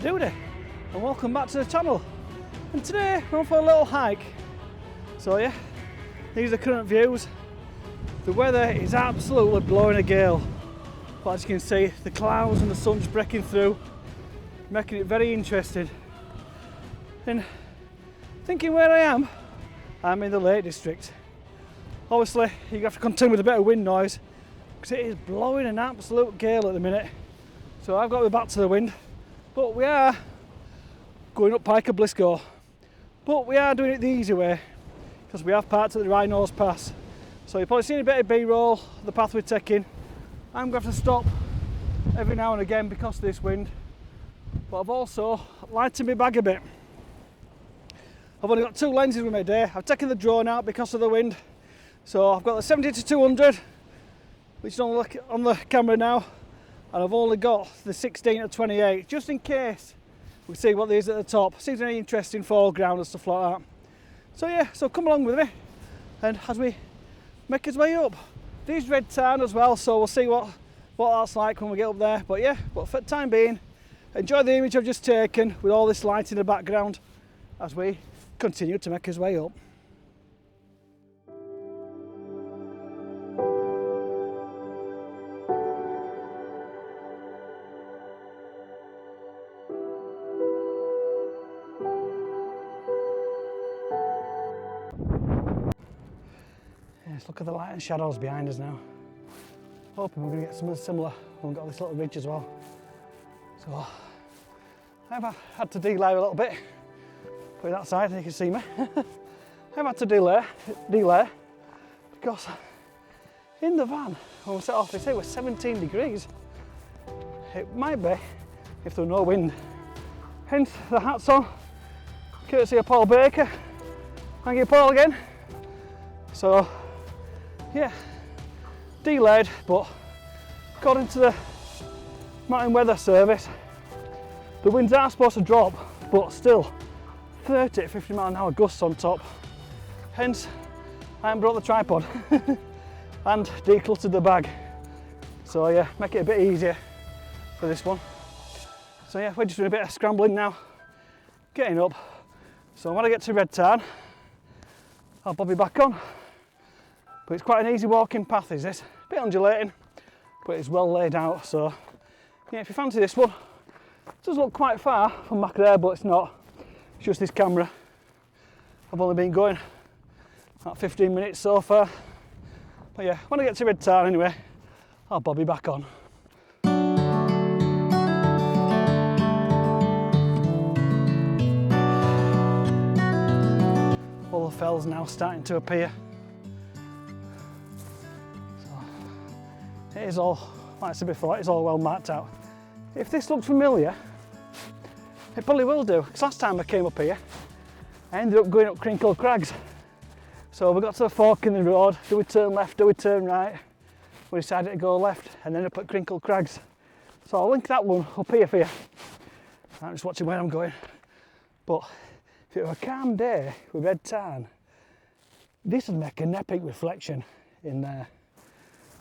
Doody and welcome back to the channel. And today we're on for a little hike. So yeah, these are current views. The weather is absolutely blowing a gale. But as you can see, the clouds and the sun's breaking through, making it very interesting. And thinking where I am, I'm in the Lake District. Obviously, you have to contend with a bit of wind noise because it is blowing an absolute gale at the minute. So I've got to be back to the wind. But we are going up Pike O Blisco. But we are doing it the easy way because we have parked at the Wrynose Pass. So you've probably seen a bit of B-roll, the path we're taking. I'm going to have to stop every now and again because of this wind. But I've also lightened my bag a bit. I've only got 2 lenses with me today. I've taken the drone out because of the wind. So I've got the 70-200, which is on the camera now. And I've only got the 16-28, just in case we see what there is at the top. See if there's any interesting foreground and stuff like that. So yeah, so come along with me. And as we make our way up, there's Red Tarn as well, so we'll see what that's like when we get up there. But yeah, but for the time being, enjoy the image I've just taken with all this light in the background as we continue to make our way up. Yes, look at the light and shadows behind us now. Hoping we're going to get something similar. We've got this little ridge as well. So I've had to delay a little bit. Put it that side and you can see me. I've had to delay because in the van when we set off, they say it was 17 degrees. It might be if there were no wind. Hence the hat's on, courtesy of Paul Baker. Thank you, Paul, again. So yeah, delayed, but according to the Mountain Weather Service, the winds are supposed to drop, but still 30 to 50 mile an hour gusts on top. Hence, I haven't brought the tripod and decluttered the bag. So yeah, make it a bit easier for this one. So yeah, we're just doing a bit of scrambling now, getting up. So when I get to Red Tarn, I'll bob you back on. But it's quite an easy walking path, is this? A bit undulating, but it's well laid out. So yeah, if you fancy this one, it does look quite far from back there, but it's not. It's just this camera. I've only been going about 15 minutes so far. But yeah, when I get to Red Tarn anyway, I'll bob you back on. All the fells now starting to appear. So it is all, like I said before, it's all well marked out. If this looks familiar, it probably will do, because last time I came up here, I ended up going up Crinkle Crags. So we got to the fork in the road, do we turn left, do we turn right? We decided to go left and then up at Crinkle Crags. So I'll link that one up here for you. I'm just watching where I'm going. But if it were a calm day with Red Tarn, this would make an epic reflection in there.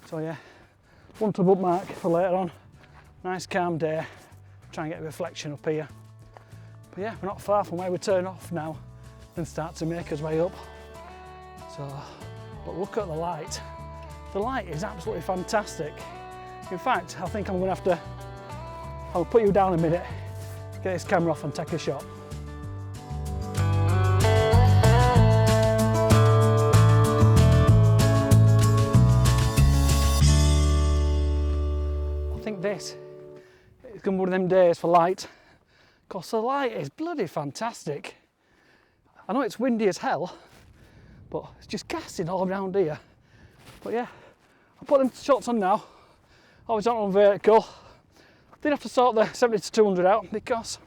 So yeah, one to bookmark for later on. Nice calm day, try and get a reflection up here. But yeah, we're not far from where we turn off now and start to make our way up. So, but look at the light. The light is absolutely fantastic. In fact, I think I'm going to have to, I'll put you down a minute, get this camera off and take a shot. I think this is going to be one of them days for light, because the light is bloody fantastic. I know it's windy as hell, but it's just casting all around here. But yeah, I'll put them shots on now. I was on vertical. Did have to sort the 70-200 out because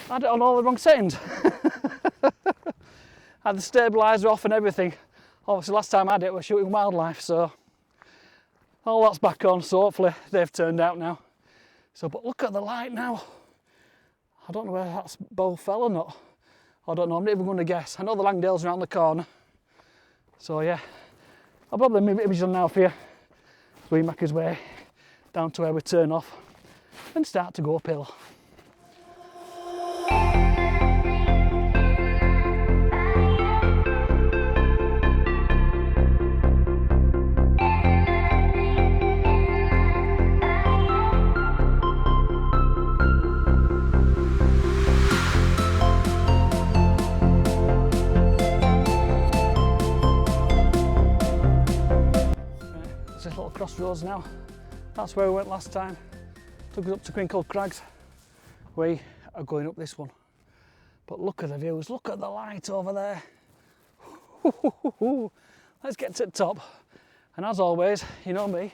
I had it on all the wrong settings. I had the stabiliser off and everything. Obviously last time I had it, we were shooting wildlife, so all that's back on, so hopefully they've turned out now. So, but look at the light now. I don't know whether that's Bow Fell or not. I don't know, I'm not even going to guess. I know the Langdale's around the corner. So yeah, I'll probably move images on now for you as we make his way down to where we turn off and start to go uphill. roads now. That's where we went last time. Took us up to Crinkle Crags. We are going up this one. But look at the views, look at the light over there. Let's get to the top. And as always, you know me,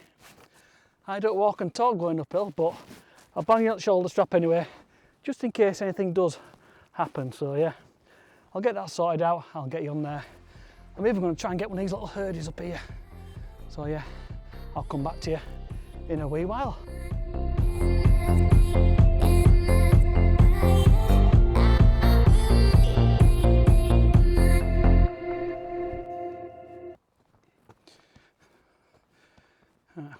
I don't walk and talk going uphill, but I'll bang you on the shoulder strap anyway, just in case anything does happen. So yeah, I'll get that sorted out, I'll get you on there. I'm even going to try and get one of these little hurdies up here. So yeah, I'll come back to you in a wee while.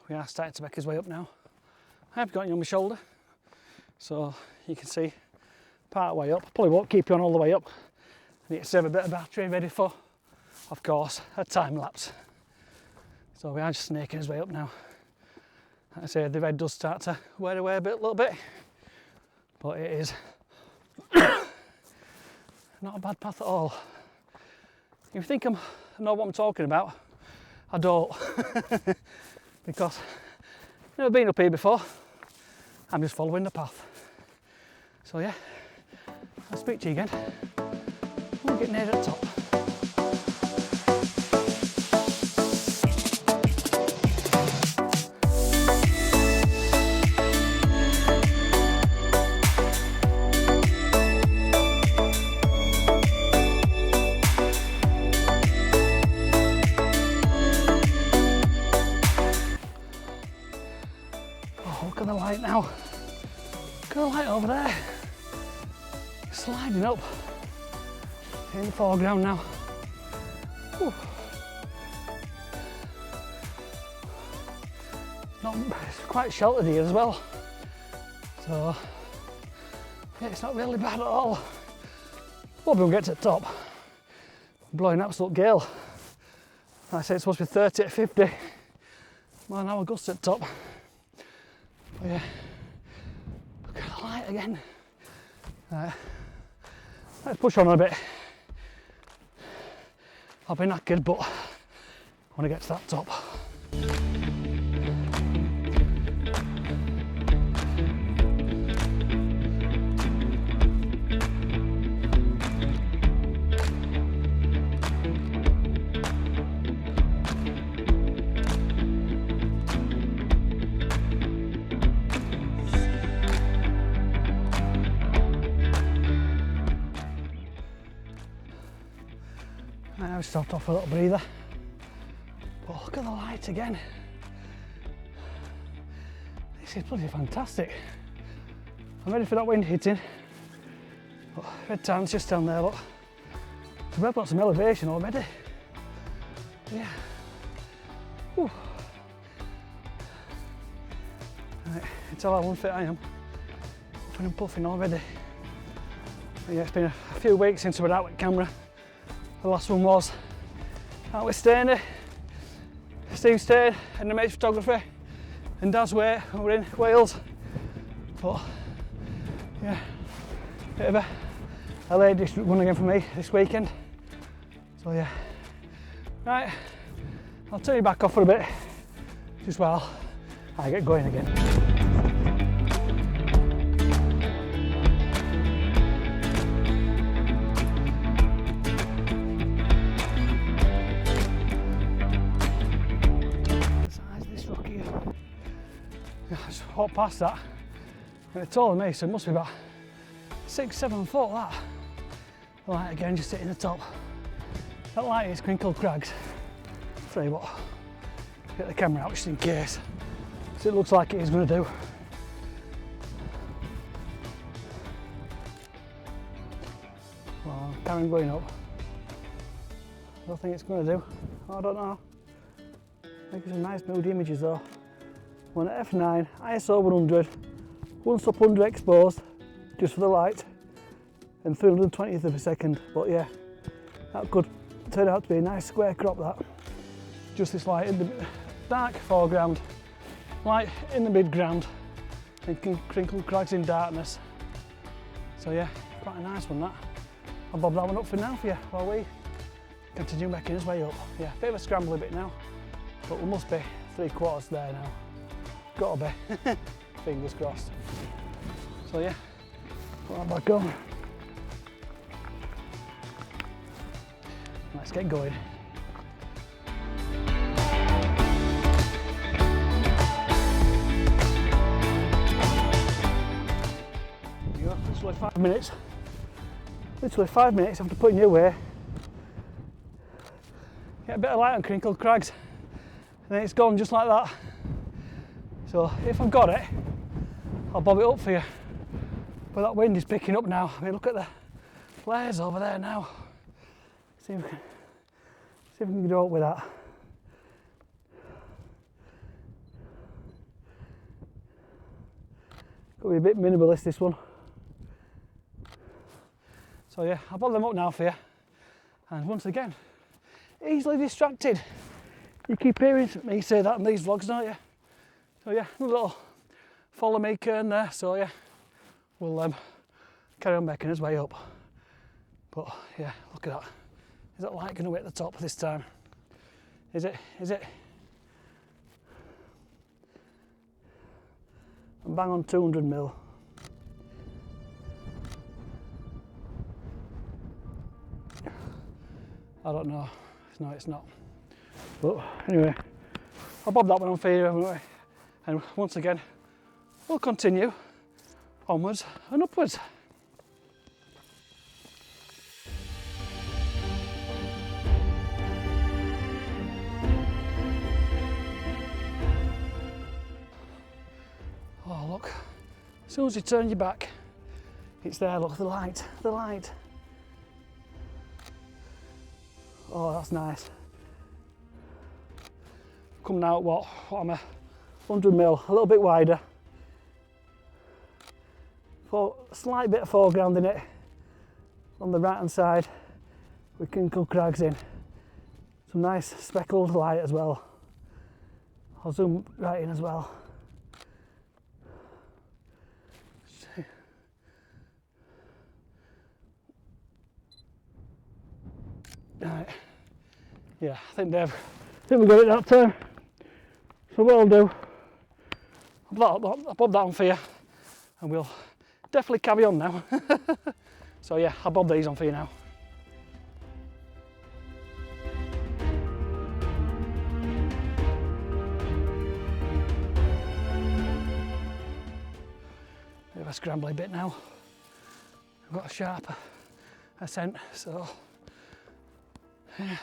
We are starting to make his way up now. I've got you on my shoulder, so you can see part way up. Probably won't keep you on all the way up. I need to save a bit of battery ready for, of course, a time lapse. So we are just snaking his way up now. Like I say, the red does start to wear away a little bit, but it is not a bad path at all. If you think I know what I'm talking about, I don't. Because I've never been up here before. I'm just following the path. So yeah, I'll speak to you again when we get near the top. Look at the light now. Look at the light over there. It's sliding up in the foreground now. Whew. It's quite sheltered here as well. So yeah, it's not really bad at all. Hope we'll get to the top. Blowing absolute gale. Like I say, it's supposed to be 30 to 50. Well, now we'll go to the top. But yeah, look at the light again. Let's push on a bit. I'll be knackered, but I want to get to that top. I've stopped off for a little breather, but look at the light again. This is bloody fantastic. I'm ready for that wind hitting. But Red Tarn's just down there, look. So we've got some elevation already. Yeah. Whew. Right, you tell how unfit I am. Puffing and puffing already. But yeah, it's been a few weeks since we were out with camera. The last one was out with Steny, Steve Stayne and the mate's photography, and Dad's way when we're in Wales. But yeah, bit of a lakedistrict one again for me this weekend. So yeah, right, I'll turn you back off for a bit, just while I get going again. Hot past that, and it's taller than me, so it must be about 6-7 foot that. The light again just hitting the top. That light is Crinkle Crags. I'll tell you what, get the camera out just in case, because it looks like it is going to do. Well, carrying going up. I don't think it's going to do. I don't know. Making some nice moody images though. One at f9, ISO 100, 1 stop under exposed, just for the light, and 320th of a second. But yeah, that could turn out to be a nice square crop, that. Just this light in the dark foreground, light in the midground, and Crinkle Crags in darkness. So yeah, quite a nice one that. I'll bob that one up for now for you while we continue making his way up. Yeah, bit of a scrambly bit now, but we must be 3/4 there now. Gotta be. Fingers crossed. So yeah, put that back on. Let's get going. There you go, literally 5 minutes. Literally 5 minutes after putting you away. Get a bit of light on Crinkle Crags, and then it's gone just like that. So if I've got it, I'll bob it up for you. But that wind is picking up now. I mean, look at the flares over there now. See if we can go up with that. Got to be a bit minimalist, this one. So yeah, I'll bob them up now for you. And once again, easily distracted. You keep hearing me say that in these vlogs, don't you? So yeah, a little follow me turn there. So yeah, we'll carry on making his way up. But yeah, look at that. Is that light going to hit the top this time? Is it? Is it? I'm bang on 200 mil. I don't know. No, it's not. But anyway, I'll bob that one on for you, haven't we? And once again, we'll continue onwards and upwards. Oh look, as soon as you turn your back, it's there, look, the light, the light. Oh, that's nice. Coming out, what am I? 100 mil, a little bit wider. For a slight bit of foreground in it. On the right hand side, with Crinkle Crags in. Some nice speckled light as well. I'll zoom right in as well. Right. Yeah, I think we got it that time. So what I'll do, I'll bob that on for you, and we'll definitely carry on now. So yeah, I'll bob these on for you now. Bit of a scrambly bit now. I've got a sharp ascent, so yeah.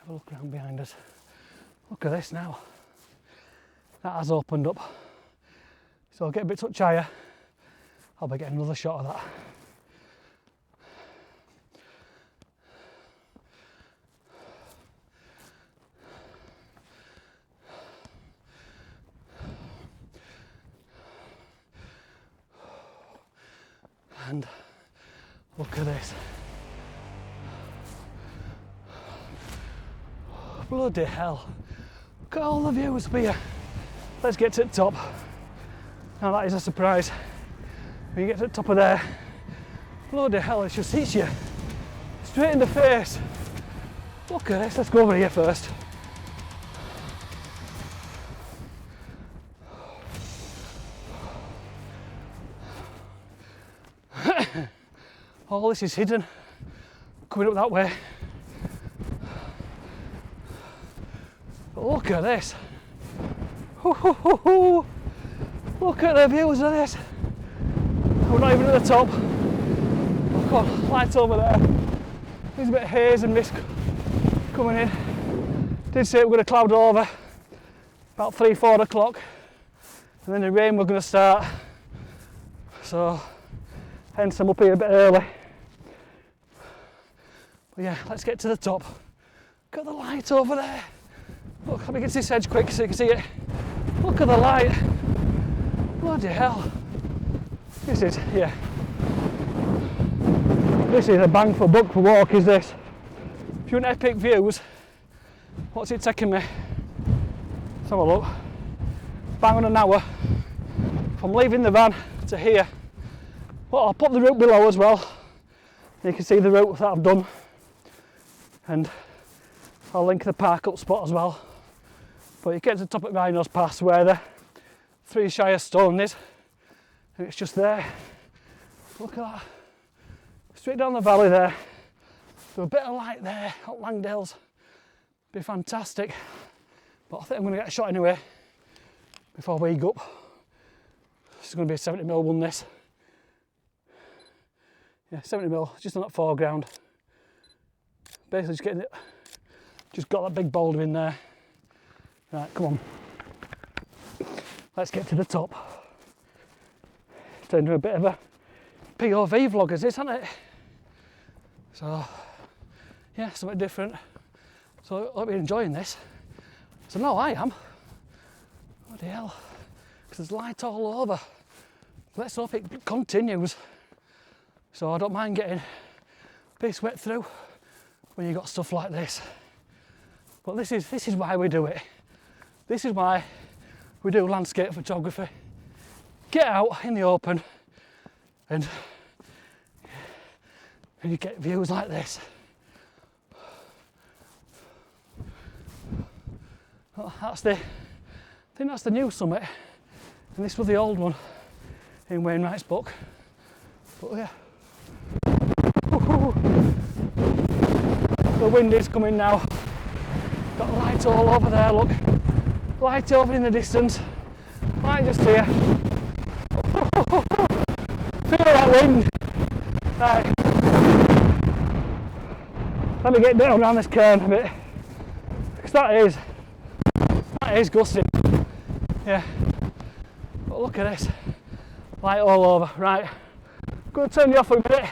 Have a look around behind us. Look at this now. That has opened up. So I'll get a bit touch higher. I'll be getting another shot of that. And look at this. Bloody hell. Look at all the views here. Let's get to the top. Now that is a surprise. When you get to the top of there, bloody hell, it just hits you straight in the face. Look at this, let's go over here first. All this is hidden, coming up that way. But look at this. Look at the views of this. We're not even at the top. I've got lights over there. There's a bit of haze and mist coming in. Did say we're going to cloud over about 3-4 o'clock, and then the rain we're going to start. So hence I'm up here a bit early. But yeah, let's get to the top. Got the light over there. Look, let me get to this edge quick so you can see it. Look at the light. Bloody hell. This is, yeah. This is a bang for buck for walk, is this. If you want epic views, what's it taking me? Let's have a look. Bang on an hour. From leaving the van to here. Well, I'll put the route below as well. You can see the route that I've done, and I'll link the park up spot as well. But you get to the top of Wrynose Pass where the 3 Shire stone is, and it's just there. Look at that. Straight down the valley there. There's a bit of light there at Langdale's. Be fantastic. But I think I'm going to get a shot anyway before we go up. This is going to be a 70mm one, this. Yeah, 70mm, just on that foreground. Basically just getting it, just got that big boulder in there. Right, come on. Let's get to the top. Turned into a bit of a POV vlog as this, hasn't it? So, yeah, something different. So I hope you're enjoying this. So no, I am. Bloody hell. Because there's light all over. Let's hope it continues. So I don't mind getting a bit wet through when you've got stuff like this. But this is why we do it. This is why we do landscape photography. Get out in the open and you get views like this. Well, I think that's the new summit, and this was the old one in Wainwright's book. But yeah. The wind is coming now. Got light all over there, look. Light over in the distance. Light just here. Feel that wind. Right. Let me get down around this cairn a bit. Because that is gusting. Yeah. But look at this. Light all over. Right. I'm going to turn you off for a minute.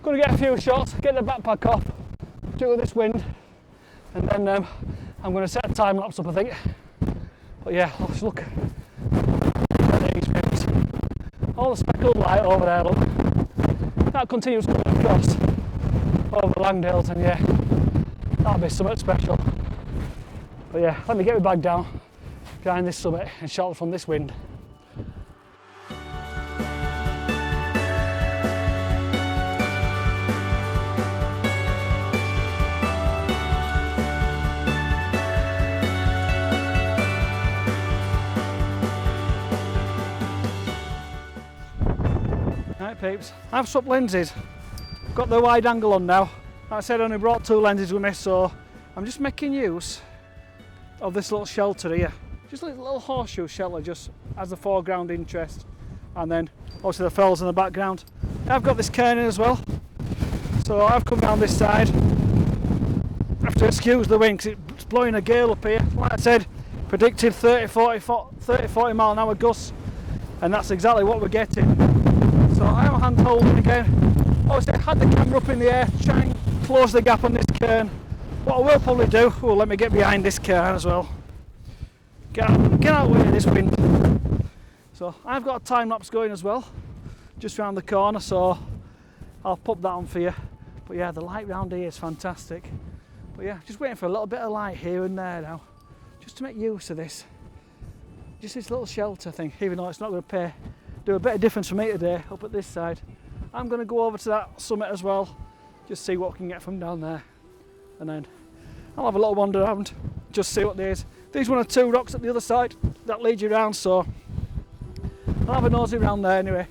Going to get a few shots, get the backpack off, do it with this wind, and then I'm going to set a time lapse up, I think. But yeah, let's look at these views. All the speckled light over there, look. That continues coming across over the Langdales, and yeah, that'll be something special. But yeah, let me get my bag down behind this summit and shelter from this wind. Right peeps, I've swapped lenses. Got the wide angle on now. Like I said, I only brought 2 lenses with me, so I'm just making use of this little shelter here. Just a little horseshoe shelter, just as a foreground interest, and then obviously the fells in the background. I've got this cairn in as well, so I've come down this side. I have to excuse the wind because it's blowing a gale up here. Like I said, predicted 30-40 mile an hour gusts, and that's exactly what we're getting. So I'm hand holding again. Obviously I had the camera up in the air to try and close the gap on this cairn. What I will probably do, let me get behind this cairn as well. Get out of this wind. So I've got a time lapse going as well, just round the corner, so I'll pop that on for you. But yeah, the light round here is fantastic. But yeah, just waiting for a little bit of light here and there now, just to make use of this. Just this little shelter thing, even though it's not going to do a bit of difference for me today up at this side. I'm going to go over to that summit as well, just see what we can get from down there. And then I'll have a little wander around, just see what there is. These 1 or 2 rocks at the other side that lead you around, so I'll have a nosy around there anyway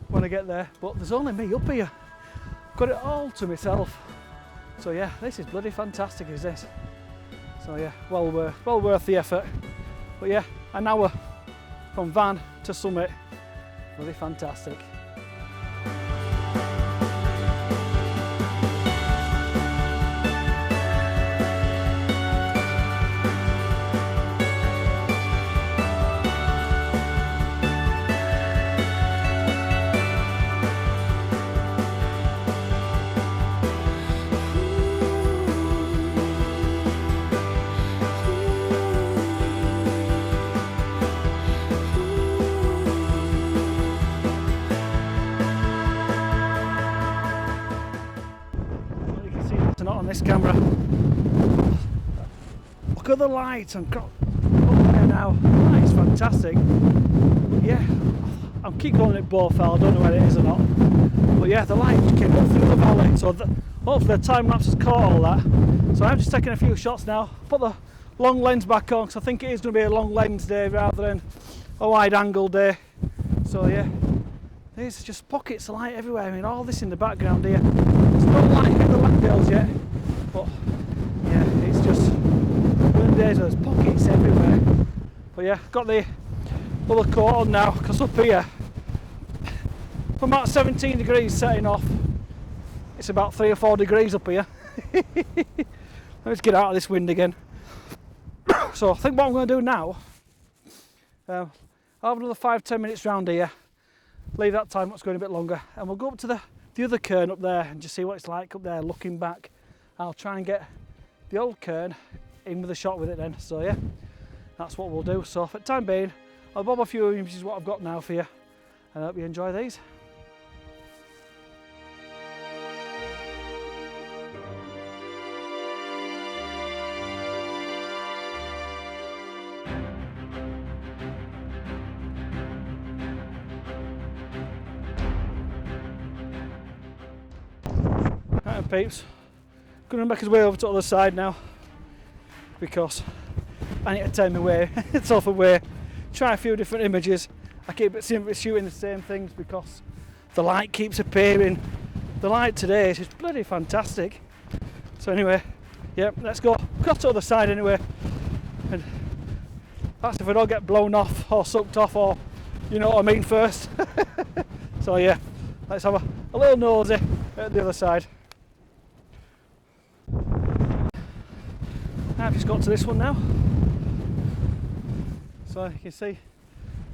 when I get there. But there's only me up here, got it all to myself. So yeah, this is bloody fantastic, is this? So yeah, well worth the effort. But yeah, an hour from van to summit, bloody fantastic. Not on this camera. Look at the light and up there now. That is fantastic. Yeah, I'll keep calling it Fell. I don't know whether it is or not. But yeah, the light just came up through the valley, so hopefully the time lapse has caught all that. So I'm just taking a few shots now. Put the long lens back on because I think it is going to be a long lens day rather than a wide angle day. So yeah, there's just pockets of light everywhere. I mean, all this in the background here. It's not light in the Langdales yet, but yeah, it's just one of the days there's pockets everywhere. But yeah, got the other coat on now because up here, from about 17 degrees setting off, it's about 3 or 4 degrees up here. Let's get out of this wind again. So I think what I'm going to do now, I'll have another 5-10 minutes round here, leave that time lapse going a bit longer, and we'll go up to the other cairn up there and just see what it's like up there looking back. I'll try and get the old cairn in with a shot with it then. So yeah, that's what we'll do. So for the time being, I'll bob a few images what I've got now for you, and I hope you enjoy these. Right, peeps, going to make his way over to the other side now because I need to turn my way, it's off away, try a few different images. I keep shooting the same things because the light keeps appearing. The light today is just bloody fantastic. So anyway, yeah, let's go across to the other side anyway, and that's if I don't get blown off or sucked off, or you know what I mean, first. So yeah, let's have a little nosy at the other side. I've just got to this one now, so you can see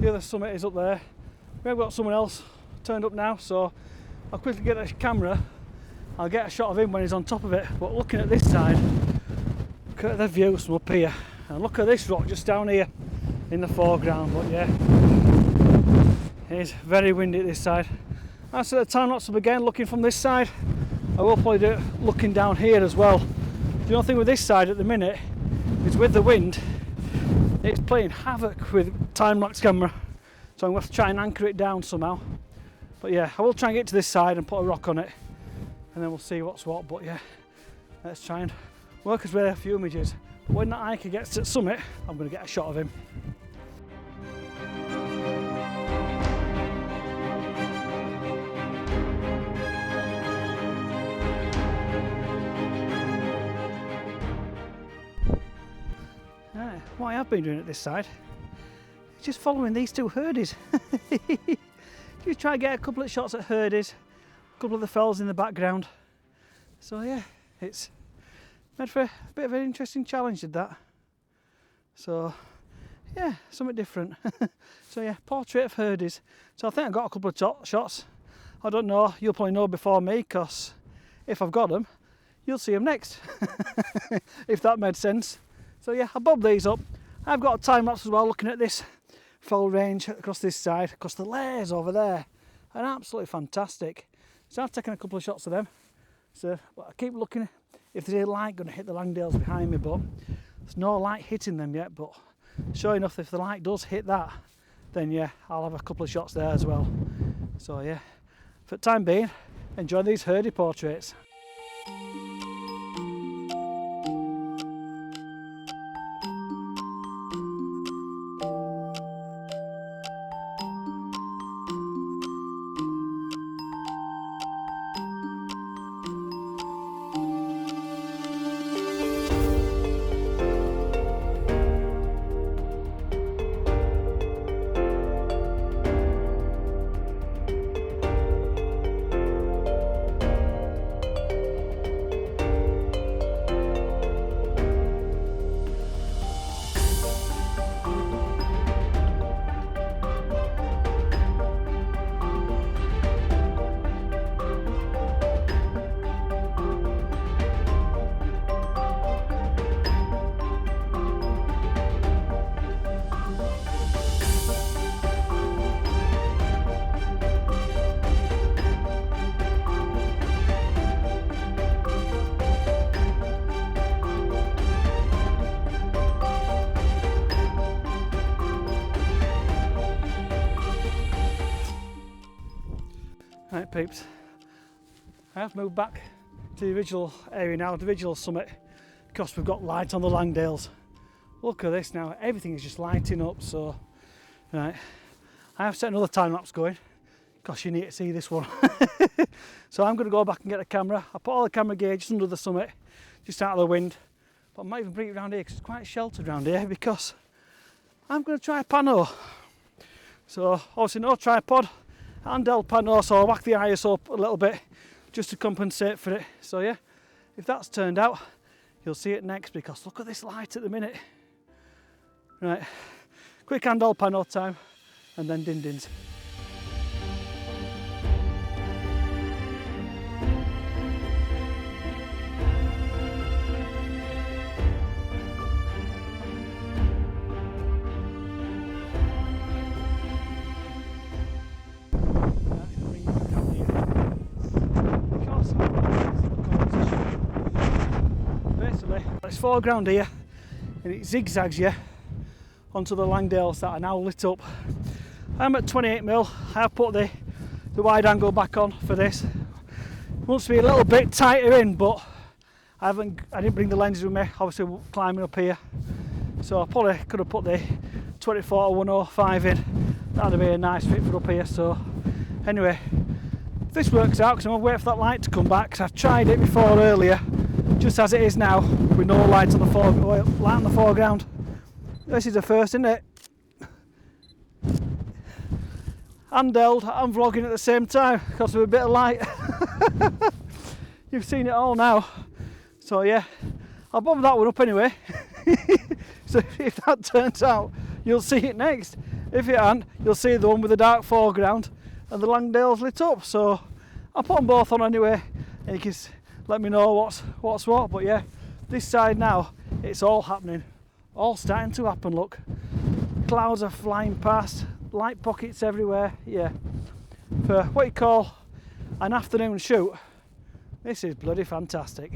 the other summit is up there. We've got someone else turned up now, so I'll quickly get a camera. I'll get a shot of him when he's on top of it. But looking at this side, look at the views from up here, and look at this rock just down here in the foreground. But yeah, it's very windy this side. As the time lapse up again, looking from this side, I will probably do it looking down here as well. The only thing with this side at the minute is with the wind, it's playing havoc with time-lapse camera, so I'm going to have to try and anchor it down somehow. But yeah, I will try and get to this side and put a rock on it, and then we'll see what's what. But yeah, let's try and work us with a few images. But when that hiker gets to the summit, I'm going to get a shot of him. What I have been doing at this side is just following these two herdies. Just try to get a couple of shots at herdies, a couple of the fells in the background. So yeah, it's made for a bit of an interesting challenge, did that. So yeah, something different. So yeah, portrait of herdies. So I think I got a couple of shots. I don't know, you'll probably know before me, because if I've got them, you'll see them next. If that made sense. So yeah, I'll bob these up. I've got a time lapse as well, looking at this fell range across this side, across the layers over there, and absolutely fantastic. So I've taken a couple of shots of them. So I keep looking if there's a light going to hit the Langdales behind me, but there's no light hitting them yet. But sure enough, if the light does hit that, then yeah, I'll have a couple of shots there as well. So yeah, for the time being, enjoy these herdy portraits. Right peeps, I have moved back to the original area now, the original summit, because we've got light on the Langdales. Look at this now, everything is just lighting up. So, right, I have set another time lapse going, because you need to see this one. So I'm going to go back and get the camera. I put all the camera gear just under the summit, just out of the wind. But I might even bring it around here because it's quite sheltered around here, because I'm going to try a pano. So obviously no tripod, handheld pano, so I'll whack the ISO up a little bit just to compensate for it. So yeah, if that's turned out, you'll see it next, because look at this light at the minute. Right, quick handheld pano time and then din-dins. It's foreground here and it zigzags you onto the Langdales that are now lit up. I'm at 28mm. I have put the wide angle back on for this. It wants to be a little bit tighter in, but I didn't bring the lenses with me, obviously climbing up here. So I probably could have put the 24-105 in. That'd be a nice fit for up here. So anyway, if this works out, because I'm going to wait for that light to come back, because I've tried it before earlier, just as it is now, with no light on the foreground. This is the first, isn't it? Handheld and vlogging at the same time, because of a bit of light. You've seen it all now. So yeah, I'll bob that one up anyway. So if that turns out, you'll see it next. If it ain't, you'll see the one with the dark foreground and the Langdales lit up. So I'll put them both on anyway, and you can let me know what's what. But yeah, this side now, it's all happening, all starting to happen. Look, clouds are flying past, light pockets everywhere. Yeah, for what you call an afternoon shoot, this is bloody fantastic.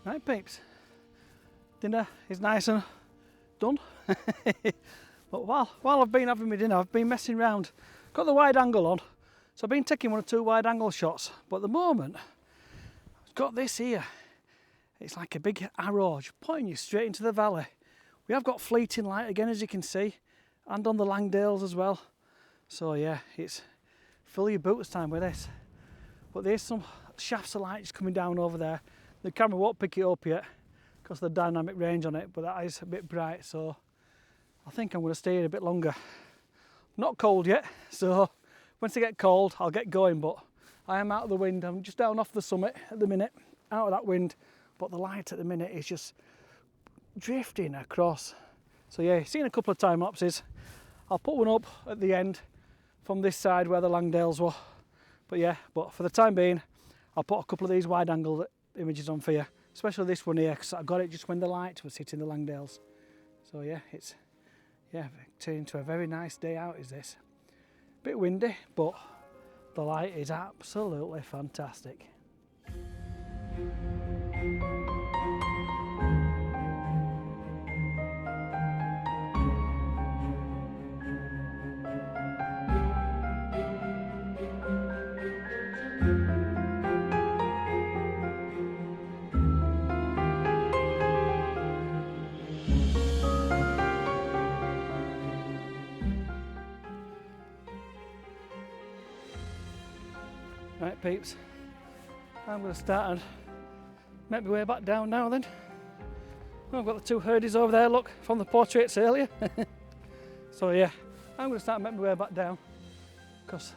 Right peeps, dinner is nice and done. But while I've been having my dinner, I've been messing around. Got the wide angle on, so I've been taking 1 or 2 wide angle shots. But at the moment, I've got this here. It's like a big arrow just pointing you straight into the valley. We have got fleeting light again, as you can see, and on the Langdales as well. So yeah, it's fill your boots time with this. But there's some shafts of light just coming down over there. The camera won't pick it up yet because of the dynamic range on it, but that is a bit bright, so I think I'm going to stay here a bit longer. Not cold yet, so once I get cold I'll get going, but I am out of the wind. I'm just down off the summit at the minute, out of that wind, but the light at the minute is just drifting across. So yeah, seen a couple of time lapses. I'll put one up at the end from this side where the Langdales were, but yeah, but for the time being I'll put a couple of these wide angle images on for you, especially this one here, because I got it just when the light was hitting the Langdales. So yeah, it's turned into a very nice day out. Is this bit windy, but the light is absolutely fantastic. Right peeps, I'm going to start and make my way back down now then. Well, I've got the 2 herdies over there, look, from the portraits earlier. So yeah, I'm going to start and make my way back down, because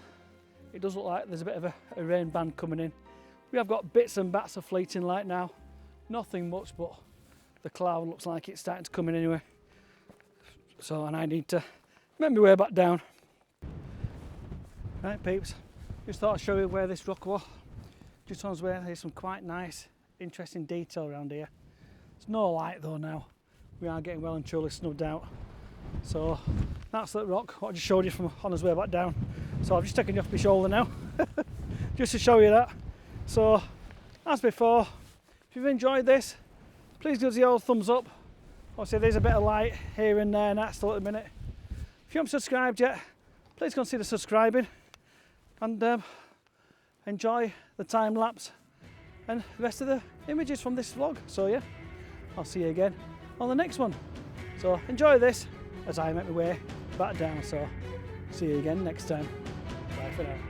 it does look like there's a bit of a rain band coming in. We have got bits and bats of fleeting light now, nothing much, but the cloud looks like it's starting to come in anyway. So, and I need to make my way back down. Right peeps, just thought I'd show you where this rock was. Just on where there's some quite nice, interesting detail around here. There's no light though now. We are getting well and truly snubbed out. So that's that rock, what I just showed you from on his way back down. So I've just taken you off my shoulder now, just to show you that. So as before, if you've enjoyed this, please give us the old thumbs up. Obviously there's a bit of light here and there and still at the minute. If you haven't subscribed yet, please consider subscribing and enjoy the time lapse and the rest of the images from this vlog. So yeah, I'll see you again on the next one. So enjoy this as I make my way back down. So see you again next time. Bye for now.